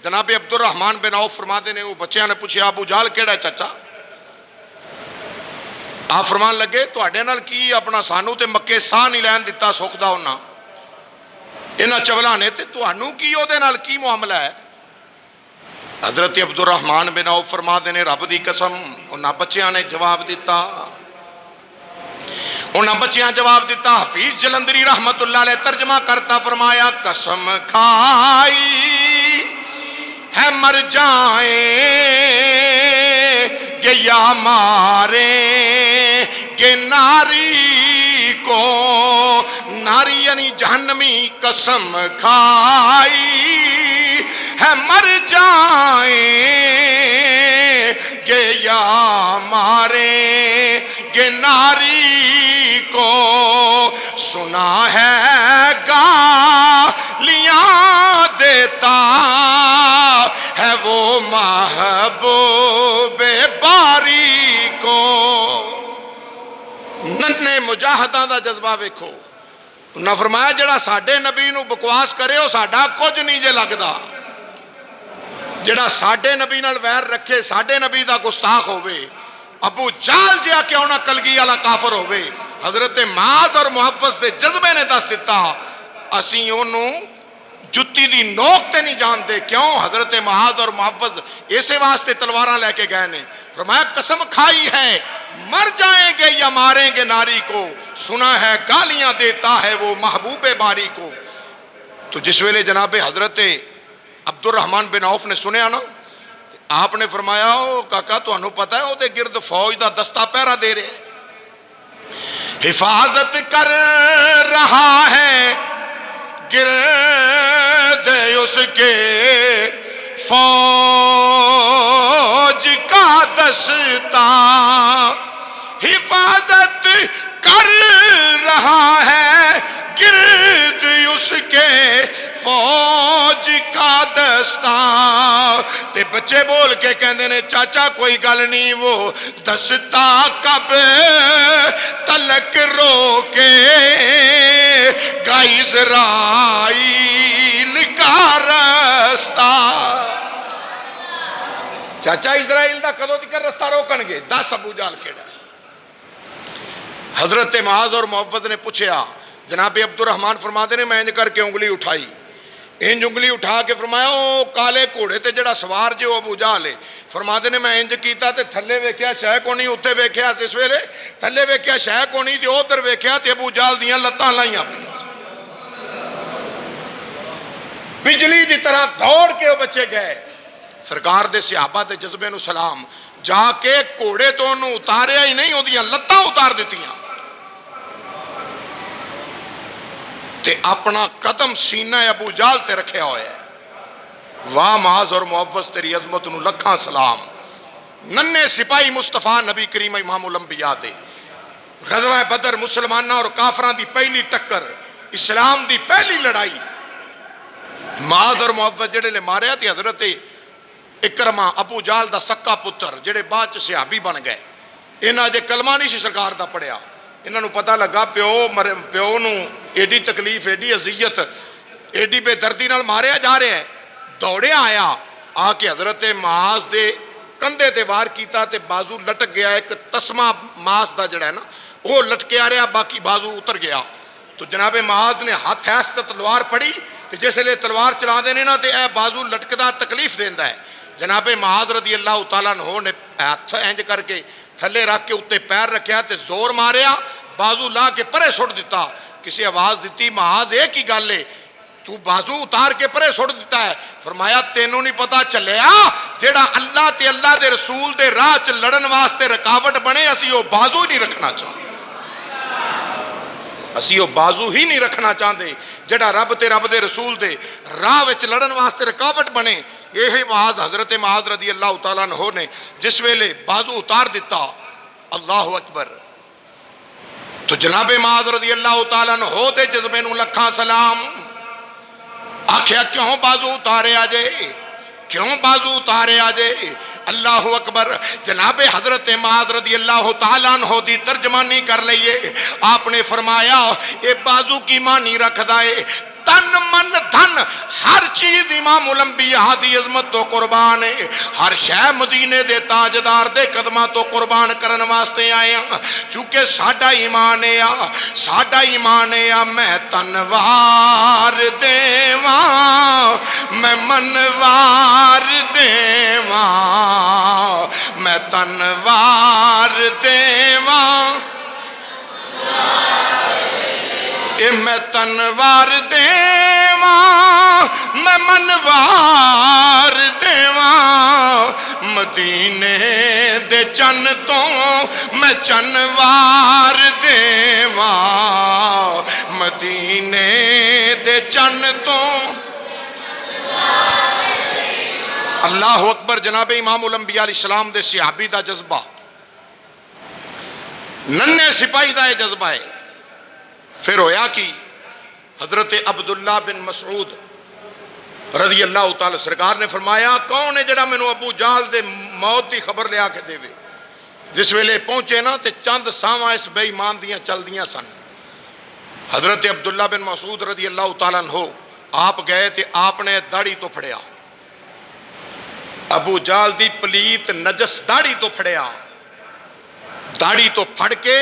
جناب عبد الرحمان بن عوف فرماتے نے وہ بچیاں نے پوچھا ابو جہل کیڑا چچا؟ آپ فرمان لگے تواڈے نال کی اپنا سانو تے مکے ساہ نہیں لین دتا سکھ دا ہونا انہاں چولاں نے تے تانوں کی او دے نال کی معاملہ ہے؟ حضرت عبد الرحمان بن عوف فرماتے نے رب دی قسم انہاں بچیاں نے جواب دیتا حفیظ جلندری رحمت اللہ علیہ ترجمہ کرتا فرمایا قسم کھائی ہے مر جائیں گے یا ماریں گے ناری کو، ناری یعنی جہنمی، قسم کھائی ہے مر جائیں گے یا ماریں گے ناری کو، سنا ہے گالیاں دیتا ہے وہ محبوب باری کو۔ ننے مجاہداں دا جذبہ ویکھو، انہاں فرمایا جڑا ساڈے نبی نو بکواس کرے او ساڈا کچھ نہیں جے لگدا، جڑا ساڈے نبی نال ویر رکھے ساڈے نبی دا گستاخ ہوئے، ابو جہل جہا کیوں نہ کلگی والا کافر ہوئے۔ حضرت معاذ اور محفظ دے جذبے نے دس دیتا اسی اونوں جتی دی نوک تے نہیں جانتے، کیوں؟ حضرت معاذ اور محفظ اسے واسطے تلواراں لے کے گئے نے۔ فرمایا قسم کھائی ہے مر جائیں گے یا ماریں گے ناری کو، سنا ہے گالیاں دیتا ہے وہ محبوب باری کو۔ تو جس ویلے جناب حضرت عبد الرحمان بن عوف نے سنیا نا، آپ نے فرمایا او کاکا تانوں پتہ ہے او دے گرد فوج دا دستہ پہرا دے رہے، حفاظت کر رہا ہے گرد اس کے فوج کا دستہ، حفاظت کر رہا ہے گرد اس کے فوج کا دستہ۔ تے بچے بول کے کہندے نے چاچا کوئی گل نہیں، وہ دستہ کب تلک روکے گا اسرائیل کا رستہ۔ چاچا اسرائیل دا کدوں تک رستہ روکن گے؟ دس ابو جہل کیڑا۔ حضرت معاذ اور محفظ نے پوچھا، جناب عبد الرحمان فرماتے نے میں انج کر کے انگلی اٹھائی، انج انگلی اٹھا کے فرمایا او کالے گھوڑے تے جڑا سوار جو ابو جہل ہے، فرماتے نے میں انج کیتا تے تھلے ویکھیا شے کو نہیں، اوتے ویکھیا اس ویلے تھلے ویکھیا شے کو نہیں تے ادھر ویکھیا تے ابو جہل دیاں لتاں لائیاں اپنی بجلی دی طرح دوڑ کے وہ بچے گئے۔ سرکار دے صحابہ دے جذبے نو سلام، جا کے گھوڑے تو انہوں اتاریا ہی نہیں، اودیاں لتاں اتار دتیاں تے اپنا قدم سینہ ابو جہل تے رکھیا ہویا ہے۔ واہ معاذ اور محفظ تیری عظمت نو لکھاں سلام۔ ننے سپاہی مصطفیٰ نبی کریم امام الانبیاء دے، غزوہ بدر مسلمانہ اور کافران دی پہلی ٹکر، اسلام دی پہلی لڑائی، معاذ اور محفظ جڑے لے ماریا تے حضرت اکرمہ ابو جہل دا سکا پتر جڑے بعد چ صحابی بن گئے، انہاں جے کلمہ نہیں سی سرکار دا پڑھیا، انہاں نو پتہ لگا پیو نو ایڈی تکلیف ایڈی اذیت ایڈی بے دردی نال ماریا جا رہا ہے، دوڑے آیا آ کے حضرت معاذ دے کندھے تے وار کیتا تے بازو لٹک گیا، ایک تسمہ معاذ دا جڑا ہے نا وہ لٹکے آ رہا، باقی بازو اتر گیا۔ تو جناب معاذ نے ہاتھ ایستا تلوار پڑی تے جس لئے تلوار چلا دینے نا تے اے بازو لٹکدا تکلیف دیندا ہے۔ جناب معاذ رضی اللہ تعالیٰ عنہ نے ہاتھ انج کر کے تھلے رکھ کے اتے پیر رکھیا تے زور ماریا، بازو لا کے پرے سٹ دیتا۔ کسی آواز دیتی معاذ ایک ہی گل ہے، تو بازو اتار کے پرے سٹ دیتا ہے۔ فرمایا تینوں نہیں پتا چلیا جیڑا اللہ تے اللہ دے رسول دے راہ چ لڑن واسطے رکاوٹ بنے، اسی وہ بازو نہیں رکھنا چاہتے، اسی وہ بازو ہی نہیں رکھنا چاہتے جیڑا رب تے رب دے رسول دے راہ وچ لڑن واسطے رکاوٹ بنے۔ یہی معاذ حضرت معاذ رضی اللہ تعالیٰ عنہ نے جس ویلے بازو اتار دیتا، اللہ اکبر، تو جناب معاذ رضی اللہ تعالیٰ عنہ دے جذبے نو لکھاں سلام۔ آکھیا کیوں بازو اتارے آجے، کیوں بازو اتارے آجے؟ اللہ اکبر۔ جناب حضرت معاذ رضی اللہ تعالیٰ عنہ دی ترجمانی کر لئیے۔ آپ نے فرمایا اے بازو کی معنی رکھ دائے تن من دھن ہر چیز امام الانبیاء دی عظمت تو قربان ہے. ہر شے مدینے دے تاجدار دے قدماں تو قربان کرن واسطے آئے ہیں. چونکہ ساڈا ایمان ہے ساڈا ایمان ہے میں تنوار دیواں میں منوار دیواں میں تنوار دیواں میں تنوار دیواں میں منوار دیواں مدینے دے چن تو میں چنوار دیواں مدینے دے چن تو. اللہ اکبر. جناب امام الانبیاء علیہ السلام دے صحابی دا جذبہ ننے سپاہی دا یہ جذبہ ہے. پھر ہویا کی حضرت عبداللہ بن مسعود رضی اللہ تعالی سرکار نے فرمایا کون ہے جڑا مینوں ابو جہل دے موت دی خبر لیا کے دے. جس ویلے پہنچے نا تے چند ساواں اس بے ایمان دیاں چل دیاں سن. حضرت عبداللہ بن مسعود رضی اللہ تعالیٰ عنہ آپ گئے تے آپ نے داڑھی تو پھڑیا ابو جہل دی پلیت نجس داڑھی تو پھڑیا. داڑھی تو پھڑ کے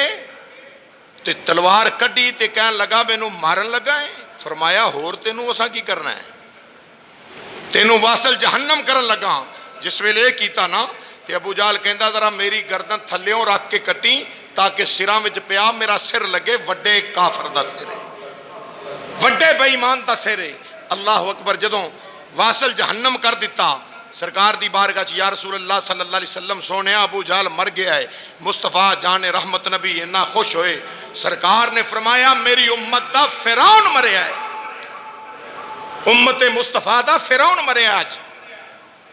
تے تلوار کڈی تے کہن لگا مینوں مارن لگا ہے. فرمایا ہور تینوں اساں کی کرنا ہے تینوں واصل جہنم کرن لگا. جس ویلے کیتا نا تے ابو جہل کہندا ذرا میری گردن تھلیوں رکھ کے کٹی تاکہ سراں وچ پیا میرا سر لگے وڈے کافر دا سر ہے وڈے بے ایمان دا سر ہے. اللہ اکبر. جدوں واصل جہنم کر دیتا سرکار دی بارگاہ چ یا رسول اللہ صلی اللہ علیہ وسلم سونے ابو جہل مر گیا ہے. مصطفیٰ جان رحمت نبی اتنا خوش ہوئے. سرکار نے فرمایا میری امت دا فرعون مریا ہے امت مصطفیٰ دا فرعون مریا. آج